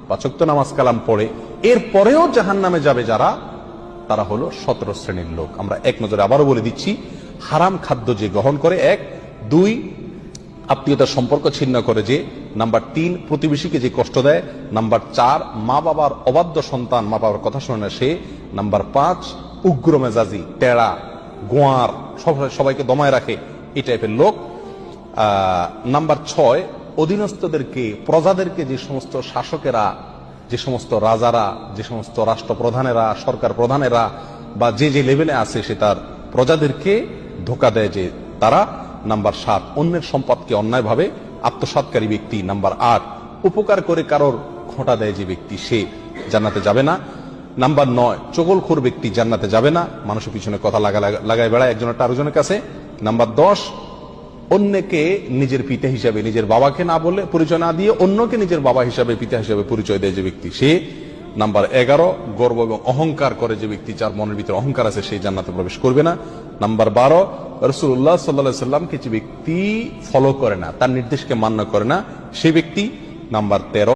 5 ওয়াক্ত নামাজ কালাম পড়ে, এরপরেও জাহান্নামে যাবে যারা, তারা হলো 17 শ্রেণীর লোক। আমরা এক নজরে আবারও বলে দিচ্ছি, হারাম খাদ্য যে গ্রহণ করে, 1, 2 আত্মীয়তার সম্পর্ক ছিন্ন করে যে, নাম্বার 3 প্রতিবেশীকে যে কষ্ট দেয়, নাম্বার 4 মা বাবার অবাধ্য সন্তান, মা বাবার কথা শোনে না সে, নাম্বার 5 উগ্র মেজাজি, টেরা, গোয়ার, সবাইকে দমায় রাখে, এই টাইপের লোক। নাম্বার 6 অধীনস্থদেরকে, প্রজাদেরকে, যে সমস্ত শাসকেরা, যে সমস্ত রাজারা, যে সমস্ত রাষ্ট্রপ্রধানেরা, সরকার প্রধানেরা বা যে যে লেভেলে আছে সে তার প্রজাদেরকে ধোঁকা দেয় যে তারা। নাম্বার 7 অন্যের সম্পদকে অন্যায়ভাবে আত্মসাৎকারী ব্যক্তি। নাম্বার 8 উপকার করে কারোর খোঁটা দেয় যে ব্যক্তি, সে জান্নাতে যাবে না। নাম্বার 9 চগলখোর ব্যক্তি জান্নাতে যাবে না, মানুষের পিছনে কথা লাগায় বেড়ায় একজনের আরেকজনের কাছে। নাম্বার 10 অন্যকে নিজের পিতা হিসাবে, নিজের বাবাকে না বলে, পরিচয় না দিয়ে অন্যকে নিজের বাবা হিসাবে, পিতা হিসাবে পরিচয় দেয় যে ব্যক্তি, সে। নাম্বার 11 গর্ব এবং অহংকার করে যে ব্যক্তি, যার মনের ভিতরে অহংকার আছে, সেই জান্নাতে প্রবেশ করবে না। নাম্বার 12 রাসূলুল্লাহ সাল্লাল্লাহু আলাইহি সাল্লামকে যে ব্যক্তি ফলো করে না, তার নির্দেশকে মান্য করে না, সেই ব্যক্তি। নাম্বার 13